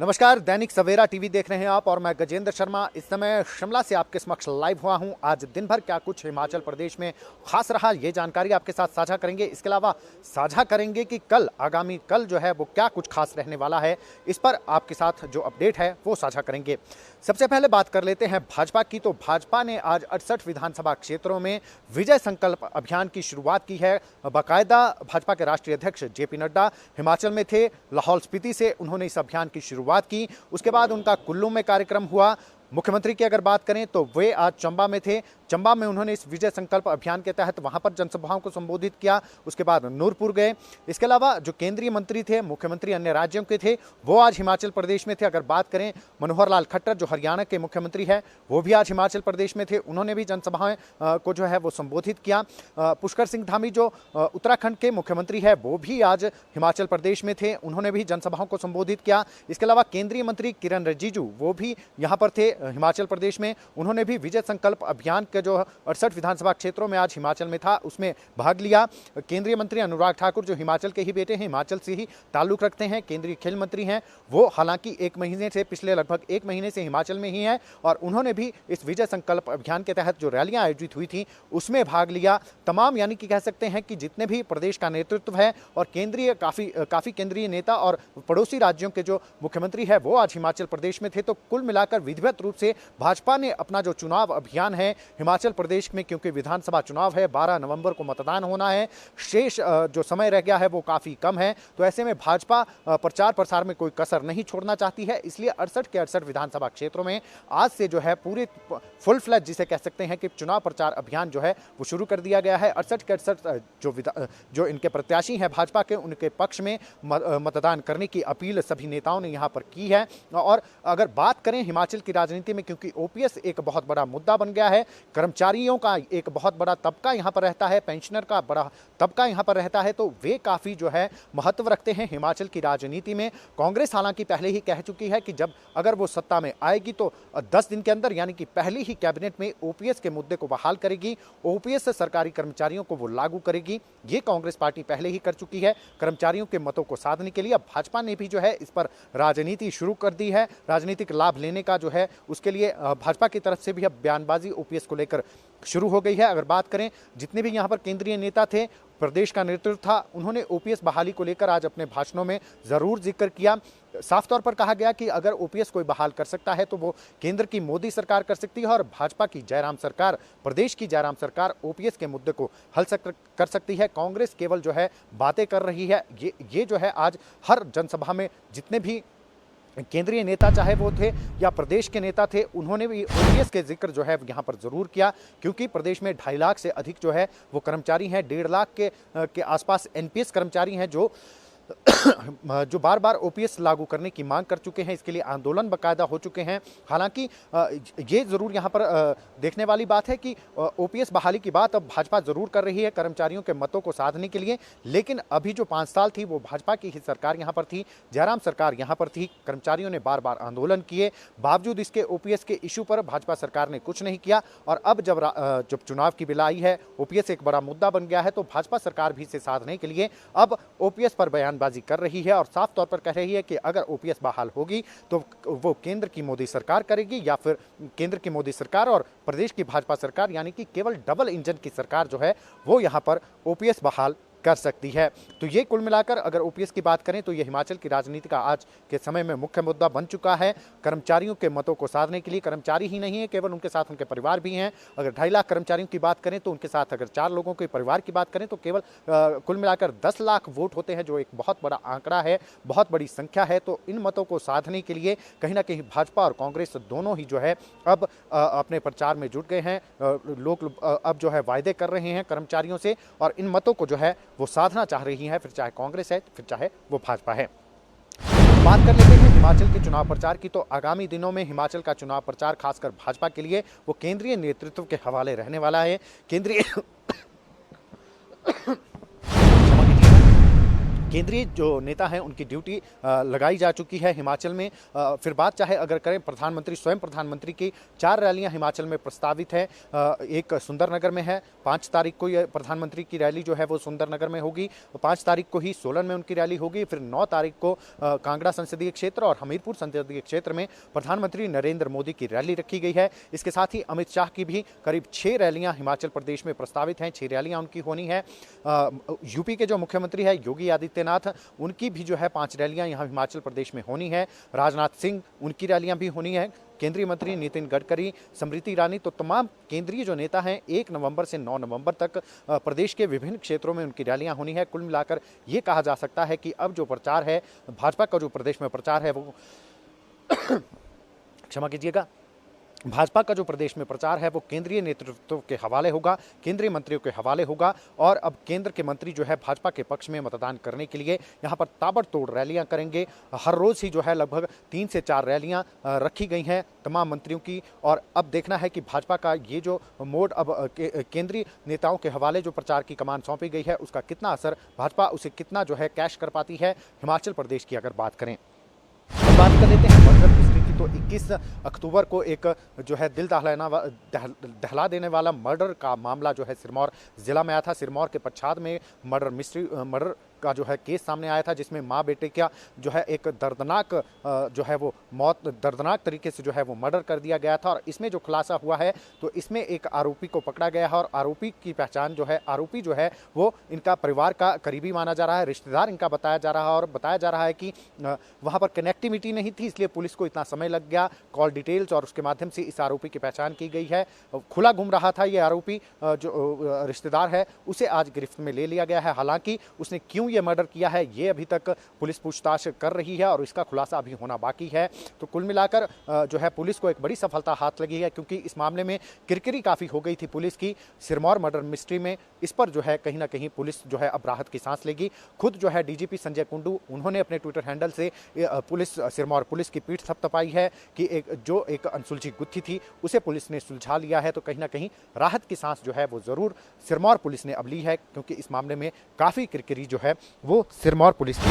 नमस्कार, दैनिक सवेरा टीवी देख रहे हैं आप और मैं गजेंद्र शर्मा इस समय शिमला से आपके समक्ष लाइव हुआ हूं। आज दिन भर क्या कुछ हिमाचल प्रदेश में खास रहा, ये जानकारी आपके साथ साझा करेंगे। इसके अलावा साझा करेंगे कि आगामी कल जो है वो क्या कुछ खास रहने वाला है, इस पर आपके साथ जो अपडेट है वो साझा करेंगे। सबसे पहले बात कर लेते हैं भाजपा की। तो भाजपा ने आज 68 विधानसभा क्षेत्रों में विजय संकल्प अभियान की शुरुआत की है। बाकायदा भाजपा के राष्ट्रीय अध्यक्ष जेपी नड्डा हिमाचल में थे, लाहौल स्पीति से उन्होंने इस अभियान की शुरुआत की। उसके बाद उनका कुल्लू में कार्यक्रम हुआ। मुख्यमंत्री की अगर बात करें तो वे आज चंबा में थे। चंबा में उन्होंने इस विजय संकल्प अभियान के तहत वहां पर जनसभाओं को संबोधित किया। उसके बाद नूरपुर गए। इसके अलावा जो केंद्रीय मंत्री थे, मुख्यमंत्री अन्य राज्यों के थे, वो आज हिमाचल प्रदेश में थे। अगर बात करें मनोहर लाल खट्टर जो हरियाणा के मुख्यमंत्री है, वो भी आज हिमाचल प्रदेश में थे। उन्होंने भी जनसभाएं को जो है वो संबोधित किया। पुष्कर सिंह धामी जो उत्तराखंड के मुख्यमंत्री है, वो भी आज हिमाचल प्रदेश में थे, उन्होंने भी जनसभाओं को संबोधित किया। इसके अलावा केंद्रीय मंत्री किरण रिजिजू वो भी यहाँ पर थे हिमाचल प्रदेश में, उन्होंने भी विजय संकल्प अभियान के जो 68 विधानसभा क्षेत्रों में आज हिमाचल में था उसमें भाग लिया। केंद्रीय मंत्री अनुराग ठाकुर जो हिमाचल के ही बेटे हैं, हिमाचल से ही ताल्लुक रखते हैं, केंद्रीय खेल मंत्री हैं, वो हालांकि पिछले लगभग एक महीने से हिमाचल में ही हैं और उन्होंने भी इस विजय संकल्प अभियान के तहत जो रैलियां आयोजित हुई थी उसमें भाग लिया। तमाम यानी कि कह सकते हैं कि जितने भी प्रदेश का नेतृत्व है और काफी केंद्रीय नेता और पड़ोसी राज्यों के जो मुख्यमंत्री है वो आज हिमाचल प्रदेश में थे। तो कुल मिलाकर विधिवत रूप से भाजपा ने अपना जो चुनाव अभियान है हिमाचल प्रदेश में, क्योंकि विधानसभा चुनाव है, 12 नवंबर को मतदान होना है, शेष जो समय रह गया है वो काफी कम है। तो ऐसे में भाजपा प्रचार प्रसार में कोई कसर नहीं छोड़ना चाहती है, इसलिए 68 के 68 विधानसभा क्षेत्रों में आज से जो है पूरे फुल फ्लैज जिसे कह सकते हैं कि चुनाव प्रचार अभियान जो है वो शुरू कर दिया गया है। 68 के 68 जो इनके प्रत्याशी हैं भाजपा के, उनके पक्ष में मतदान करने की अपील सभी नेताओं ने यहाँ पर की है। और अगर बात करें हिमाचल की राजनीति में, क्योंकि ओपीएस एक बहुत बड़ा मुद्दा बन गया है, कर्मचारियों का एक बहुत बड़ा तबका यहाँ पर रहता है, पेंशनर का बड़ा तबका यहाँ पर रहता है, तो वे काफ़ी जो है महत्व रखते हैं हिमाचल की राजनीति में। कांग्रेस हालांकि पहले ही कह चुकी है कि जब अगर वो सत्ता में आएगी तो 10 दिन के अंदर यानी कि पहली ही कैबिनेट में ओपीएस के मुद्दे को बहाल करेगी, ओपीएस से सरकारी कर्मचारियों को वो लागू करेगी। ये कांग्रेस पार्टी पहले ही कर चुकी है। कर्मचारियों के मतों को साधने के लिए अब भाजपा ने भी जो है इस पर राजनीति शुरू कर दी है। राजनीतिक लाभ लेने का जो है उसके लिए भाजपा की तरफ से भी अब बयानबाजी ओपीएस को लेकर शुरू हो गई है। अगर बात करें जितने भी यहाँ पर केंद्रीय नेता थे, प्रदेश का नेतृत्व था, उन्होंने ओपीएस बहाली को लेकर आज अपने भाषणों में जरूर जिक्र किया। साफ तौर पर कहा गया कि अगर ओपीएस कोई बहाल कर सकता है तो वो केंद्र की मोदी सरकार कर सकती है और भाजपा की जयराम सरकार, प्रदेश की जयराम सरकार ओपीएस के मुद्दे को हल कर सकती है। कांग्रेस केवल जो है बातें कर रही है। ये जो है आज हर जनसभा में जितने भी केंद्रीय नेता चाहे वो थे या प्रदेश के नेता थे, उन्होंने भी ओपीएस के जिक्र जो है यहाँ पर जरूर किया, क्योंकि प्रदेश में 2.5 लाख से अधिक जो है वो कर्मचारी हैं। 1.5 लाख के आसपास एनपीएस कर्मचारी हैं जो बार बार ओपीएस लागू करने की मांग कर चुके हैं। इसके लिए आंदोलन बाकायदा हो चुके हैं। हालांकि ये जरूर यहाँ पर देखने वाली बात है कि ओपीएस बहाली की बात अब भाजपा जरूर कर रही है कर्मचारियों के मतों को साधने के लिए, लेकिन अभी जो 5 साल थी वो भाजपा की ही सरकार यहाँ पर थी, जयराम सरकार यहाँ पर थी। कर्मचारियों ने बार बार आंदोलन किए, बावजूद इसके ओपीएस के इशू पर भाजपा सरकार ने कुछ नहीं किया। और अब जब चुनाव की बेला आई है, ओपीएस एक बड़ा मुद्दा बन गया है, तो भाजपा सरकार भी इसे साधने के लिए अब ओपीएस पर बयानबाजी कर रही है और साफ तौर पर कह रही है कि अगर ओपीएस बहाल होगी तो वो केंद्र की मोदी सरकार करेगी या फिर केंद्र की मोदी सरकार और प्रदेश की भाजपा सरकार, यानी कि केवल डबल इंजन की सरकार जो है वो यहां पर ओपीएस बहाल कर सकती है। तो ये कुल मिलाकर अगर ओपीएस की बात करें तो ये हिमाचल की राजनीति का आज के समय में मुख्य मुद्दा बन चुका है। कर्मचारियों के मतों को साधने के लिए, कर्मचारी ही नहीं है केवल, उनके साथ उनके परिवार भी हैं। अगर 2.5 लाख कर्मचारियों की बात करें तो उनके साथ अगर 4 लोगों के परिवार की बात करें तो केवल कुल मिलाकर 10 लाख वोट होते हैं, जो एक बहुत बड़ा आंकड़ा है, बहुत बड़ी संख्या है। तो इन मतों को साधने के लिए कहीं ना कहीं भाजपा और कांग्रेस दोनों ही जो है अब अपने प्रचार में जुट गए हैं। लोग अब जो है वायदे कर रहे हैं कर्मचारियों से और इन मतों को जो है वो साधना चाह रही है, फिर चाहे कांग्रेस है फिर चाहे वो भाजपा है। बात कर लेते हैं हिमाचल के चुनाव प्रचार की। तो आगामी दिनों में हिमाचल का चुनाव प्रचार खासकर भाजपा के लिए वो केंद्रीय नेतृत्व के हवाले रहने वाला है। केंद्रीय जो नेता हैं उनकी ड्यूटी लगाई जा चुकी है हिमाचल में। फिर बात चाहे अगर करें प्रधानमंत्री, स्वयं प्रधानमंत्री की 4 रैलियां हिमाचल में प्रस्तावित है। एक सुंदरनगर में है, 5 तारीख को ये प्रधानमंत्री की रैली जो है वो सुंदरनगर में होगी, 5 तारीख को ही सोलन में उनकी रैली होगी, फिर 9 तारीख को कांगड़ा संसदीय क्षेत्र और हमीरपुर संसदीय क्षेत्र में प्रधानमंत्री नरेंद्र मोदी की रैली रखी गई है। इसके साथ ही अमित शाह की भी करीब 6 रैलियां हिमाचल प्रदेश में प्रस्तावित हैं, 6 रैलियां उनकी होनी है। यूपी के जो मुख्यमंत्री है योगी आदित्यनाथ, उनकी भी जो है 5 रैलियां यहां हिमाचल प्रदेश में होनी है। राजनाथ सिंह, उनकी रैलियां भी होनी है। केंद्रीय मंत्री नितिन गडकरी, स्मृति ईरानी, तो तमाम केंद्रीय जो नेता हैं 1 नवंबर से 9 नवंबर तक प्रदेश के विभिन्न क्षेत्रों में उनकी रैलियां होनी है। कुल मिलाकर ये कहा जा सकता है कि अब जो प्रचार है, भाजपा का जो प्रदेश में प्रचार है वो क्षमा कीजिएगा, भाजपा का जो प्रदेश में प्रचार है वो केंद्रीय नेतृत्व के हवाले होगा, केंद्रीय मंत्रियों के हवाले होगा। और अब केंद्र के मंत्री जो है भाजपा के पक्ष में मतदान करने के लिए यहाँ पर ताबड़तोड़ रैलियां करेंगे। हर रोज़ ही जो है लगभग 3 से 4 रैलियां रखी गई हैं तमाम मंत्रियों की। और अब देखना है कि भाजपा का ये जो मोड अब केंद्रीय नेताओं के हवाले जो प्रचार की कमान सौंपी गई है उसका कितना असर, भाजपा उसे कितना जो है कैश कर पाती है। हिमाचल प्रदेश की अगर बात करें, बात कर लेते हैं मर्डर मिस्ट्री की, तो 21 अक्टूबर को एक जो है दिल दहला देने वाला मर्डर का मामला जो है सिरमौर जिला में आया था। सिरमौर के पच्छाद में मर्डर का जो है केस सामने आया था, जिसमें माँ बेटे का जो है एक दर्दनाक जो है वो मौत, दर्दनाक तरीके से जो है वो मर्डर कर दिया गया था। और इसमें जो खुलासा हुआ है तो इसमें एक आरोपी को पकड़ा गया है और आरोपी की पहचान जो है, आरोपी जो है वो इनका परिवार का करीबी माना जा रहा है, रिश्तेदार इनका बताया जा रहा है। और बताया जा रहा है कि वहाँ पर कनेक्टिविटी नहीं थी, इसलिए पुलिस को इतना समय लग गया। कॉल डिटेल्स और उसके माध्यम से इस आरोपी की पहचान की गई है। खुला घूम रहा था ये आरोपी, जो रिश्तेदार है उसे आज गिरफ्त में ले लिया गया है। हालांकि उसने क्यों ये मर्डर किया है ये अभी तक पुलिस पूछताछ कर रही है और इसका खुलासा अभी होना बाकी है। तो कुल मिलाकर जो है पुलिस को एक बड़ी सफलता हाथ लगी है, क्योंकि इस मामले में किरकिरी काफ़ी हो गई थी पुलिस की सिरमौर मर्डर मिस्ट्री में। इस पर जो है कहीं ना कहीं पुलिस जो है अब राहत की सांस लेगी। खुद जो है डीजीपी संजय कुंडू, उन्होंने अपने ट्विटर हैंडल से सिरमौर पुलिस की पीठ थपथपाई है कि एक अनसुलझी गुत्थी थी उसे पुलिस ने सुलझा लिया है। तो कहीं ना कहीं राहत की सांस जो है वो ज़रूर सिरमौर पुलिस ने अब ली है, क्योंकि इस मामले में काफ़ी किरकिरी जो है वो सिरमौर पुलिस की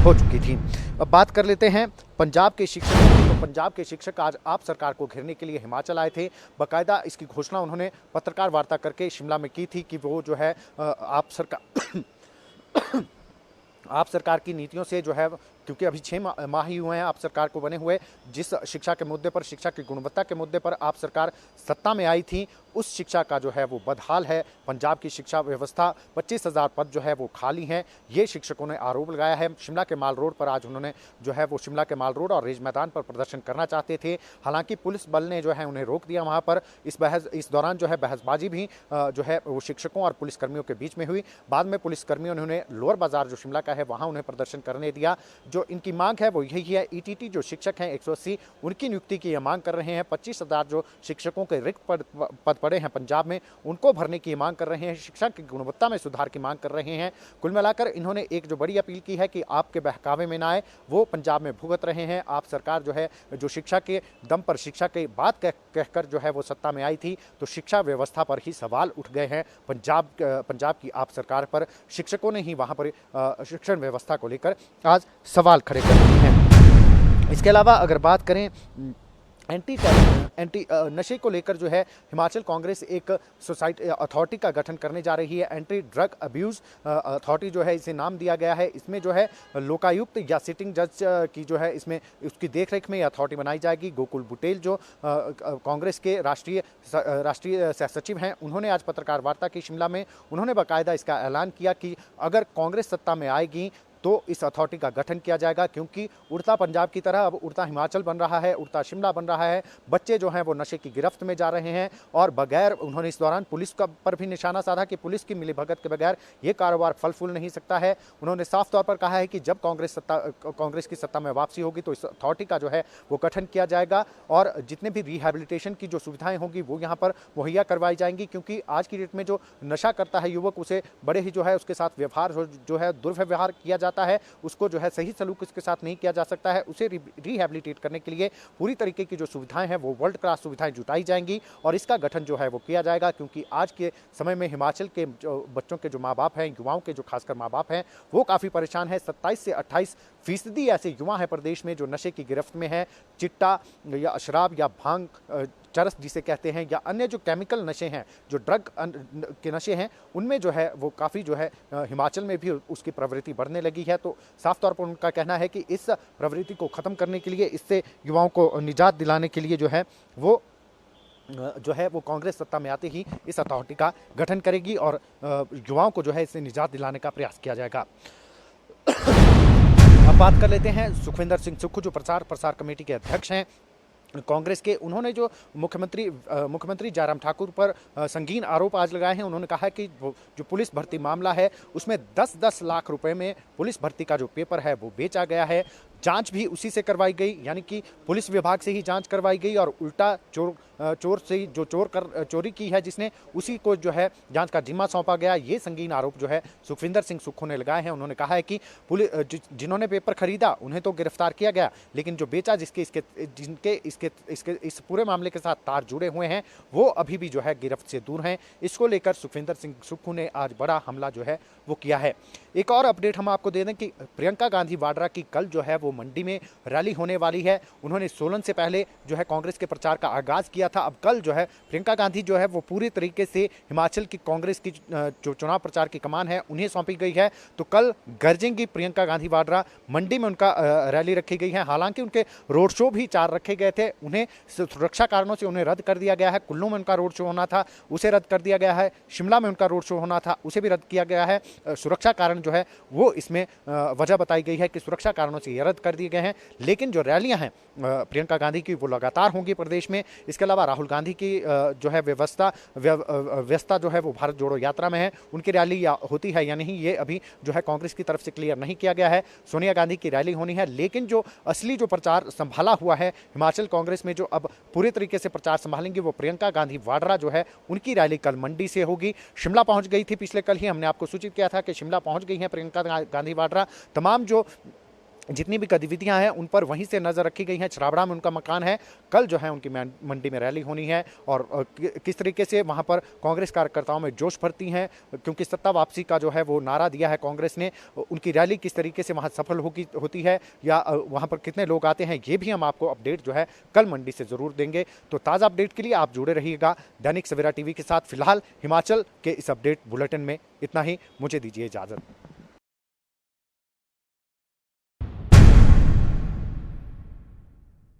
हो चुकी थी। अब बात कर लेते हैं पंजाब के शिक्षकों की। तो पंजाब के शिक्षक आज आप सरकार को घेरने के लिए हिमाचल आए थे। बाकायदा इसकी घोषणा उन्होंने पत्रकार वार्ता करके शिमला में की थी कि वो जो है आप सरकार की नीतियों से जो है, क्योंकि अभी 6 माह ही हुए हैं आप सरकार को बने हुए, जिस शिक्षा के मुद्दे पर, शिक्षा की गुणवत्ता के मुद्दे पर आप सरकार सत्ता में आई थी, उस शिक्षा का जो है वो बदहाल है पंजाब की शिक्षा व्यवस्था। 25,000 पद जो है वो खाली हैं, ये शिक्षकों ने आरोप लगाया है। शिमला के माल रोड पर आज उन्होंने जो है वो शिमला के माल रोड और रिज मैदान पर प्रदर्शन करना चाहते थे। हालांकि पुलिस बल ने जो है उन्हें रोक दिया वहाँ पर। इस दौरान जो है बहसबाजी भी जो है वो शिक्षकों और पुलिसकर्मियों के बीच में हुई। बाद में पुलिसकर्मियों ने उन्हें लोअर बाजार जो शिमला का है वहाँ उन्हें प्रदर्शन करने दिया। जो इनकी मांग है वो यही है, ईटीटी जो शिक्षक हैं 180 उनकी नियुक्ति की ये मांग कर रहे हैं। 25,000 जो शिक्षकों के रिक्त पद पड़े हैं पंजाब में, उनको भरने की मांग कर रहे हैं। शिक्षा की गुणवत्ता में सुधार की मांग कर रहे हैं। कुल मिलाकर इन्होंने एक जो बड़ी अपील की है कि आपके बहकावे में ना आए, वो पंजाब में भुगत रहे हैं। आप सरकार जो है जो शिक्षा के दम पर, शिक्षा की बात कहकर जो है वो सत्ता में आई थी, तो शिक्षा व्यवस्था पर ही सवाल उठ गए हैं पंजाब की आप सरकार पर। शिक्षकों ने ही वहाँ पर शिक्षण व्यवस्था को लेकर आज सवाल खड़े कर दिए हैं। इसके अलावा अगर बात करें एंटी नशे को लेकर जो है हिमाचल कांग्रेस एक सोसाइटी अथॉरिटी का गठन करने जा रही है। एंटी ड्रग अब्यूज़ अथॉरिटी जो है इसे नाम दिया गया है। इसमें जो है लोकायुक्त या सिटिंग जज की जो है इसमें उसकी देखरेख में यह अथॉरिटी बनाई जाएगी। गोकुल बुटेल जो कांग्रेस के राष्ट्रीय सह सचिव हैं, उन्होंने आज पत्रकार वार्ता की शिमला में। उन्होंने बाकायदा इसका ऐलान किया कि अगर कांग्रेस सत्ता में आएगी तो इस अथॉरिटी का गठन किया जाएगा, क्योंकि उड़ता पंजाब की तरह अब उड़ता हिमाचल बन रहा है, उड़ता शिमला बन रहा है। बच्चे जो हैं वो नशे की गिरफ्त में जा रहे हैं और बगैर, उन्होंने इस दौरान पुलिस का पर भी निशाना साधा कि पुलिस की मिलीभगत के बगैर ये कारोबार फल फूल नहीं सकता है। उन्होंने साफ तौर पर कहा है कि जब कांग्रेस की सत्ता में वापसी होगी तो इस अथॉरिटी का जो है वो गठन किया जाएगा और जितने भी रिहैबिलिटेशन की जो सुविधाएं होंगी वो यहाँ पर मुहैया करवाई जाएंगी, क्योंकि आज की डेट में जो नशा करता है युवक, उसे बड़े ही जो है उसके साथ व्यवहार जो है दुर्व्यवहार किया जाता जाता है, उसको जो है सही सलूक उसके साथ नहीं किया जा सकता है, उसे रिहैबिलिटेट करने के लिए पूरी तरीके की जो सुविधाएं हैं वो वर्ल्ड क्लास सुविधाएं जुटाई जाएंगी और इसका गठन जो है वो किया जाएगा। क्योंकि आज के समय में हिमाचल के जो बच्चों के जो माँ बाप हैं, युवाओं के जो खासकर माँ बाप हैं, वो काफ़ी परेशान है। 27 से 28% ऐसे युवा हैं प्रदेश में जो नशे की गिरफ्त में हैं। चिट्टा या शराब या भांग, चरस जिसे कहते हैं, या अन्य जो केमिकल नशे हैं, जो ड्रग के नशे हैं, उनमें जो है वो काफ़ी जो है हिमाचल में भी उसकी प्रवृत्ति बढ़ने लगी है। तो साफ तौर पर उनका कहना है कि इस प्रवृत्ति को ख़त्म करने के लिए, इससे युवाओं को निजात दिलाने के लिए जो है वो कांग्रेस सत्ता में आते ही इस अथॉरिटी का गठन करेगी और युवाओं को जो है इससे निजात दिलाने का प्रयास किया जाएगा। अब बात कर लेते हैं सुखविंदर सिंह सुक्खू, जो प्रचार प्रसार कमेटी के अध्यक्ष हैं कांग्रेस के। उन्होंने जो मुख्यमंत्री जयराम ठाकुर पर संगीन आरोप आज लगाए हैं। उन्होंने कहा कि जो पुलिस भर्ती मामला है उसमें 10-10 लाख रुपए में पुलिस भर्ती का जो पेपर है वो बेचा गया है। जांच भी उसी से करवाई गई, यानी कि पुलिस विभाग से ही जांच करवाई गई और उल्टा चोर से जो चोरी की है जिसने, उसी को जो है जांच का जिम्मा सौंपा गया। ये संगीन आरोप जो है सुखविंदर सिंह सुक्खू ने लगाए हैं। उन्होंने कहा है कि जिन्होंने पेपर खरीदा उन्हें तो गिरफ्तार किया गया, लेकिन जो बेचा, जिनके इस पूरे मामले के साथ तार जुड़े हुए हैं, वो अभी भी जो है गिरफ्त से दूर हैं। इसको लेकर सुखविंदर सिंह सुक्खू ने आज बड़ा हमला जो है वो किया है। एक और अपडेट हम आपको दे दें कि प्रियंका गांधी वाड्रा की कल जो है वो मंडी में रैली होने वाली है। उन्होंने सोलन से पहले जो है कांग्रेस के प्रचार का आगाज किया था। अब कल जो है प्रियंका गांधी जो है वो पूरी तरीके से हिमाचल की कांग्रेस की जो चुनाव प्रचार की कमान है उन्हें सौंपी गई है। तो कल गरजेंगी प्रियंका गांधी वाड्रा। मंडी में उनका रैली रखी गई है। हालांकि उनके रोड शो भी 4 रखे गए थे, उन्हें सुरक्षा कारणों से उन्हें रद्द कर दिया गया है। कुल्लू में उनका रोड शो होना था, उसे रद्द कर दिया गया है। शिमला में उनका रोड शो होना था, उसे भी रद्द किया गया है। सुरक्षा कारण जो है वो इसमें वजह बताई गई है कि सुरक्षा कारणों से ये रद्द कर दिए गए हैं। लेकिन जो रैलियां हैं प्रियंका गांधी की वो लगातार होंगी प्रदेश में। इसके अलावा राहुल गांधी की जो है व्यवस्था जो है वो भारत जोड़ो यात्रा में है, उनकी रैली होती है या नहीं ये अभी जो है कांग्रेस की तरफ से क्लियर नहीं किया गया है। सोनिया गांधी की रैली होनी है, लेकिन जो असली जो प्रचार संभाला हुआ है हिमाचल कांग्रेस में, जो अब पूरे तरीके से प्रचार संभालेंगे, वो प्रियंका गांधी वाड्रा जो है उनकी रैली कल मंडी से होगी। शिमला पहुंच गई थी पिछले कल ही, हमने आपको सूचित किया था कि शिमला पहुंच गई हैं प्रियंका गांधी वाड्रा। तमाम जो जितनी भी गतिविधियां हैं उन पर वहीं से नजर रखी गई हैं। छराबड़ा में उनका मकान है, कल जो है उनकी मंडी में रैली होनी है और किस तरीके से वहां पर कांग्रेस कार्यकर्ताओं में जोश भरती हैं, क्योंकि सत्ता वापसी का जो है वो नारा दिया है कांग्रेस ने। उनकी रैली किस तरीके से वहां सफल होती है या वहां पर कितने लोग आते हैं, ये भी हम आपको अपडेट जो है कल मंडी से जरूर देंगे। तो ताज़ा अपडेट के लिए आप जुड़े रहिएगा दैनिक सवेरा टीवी के साथ। फिलहाल हिमाचल के इस अपडेट बुलेटिन में इतना ही, मुझे दीजिए इजाजत।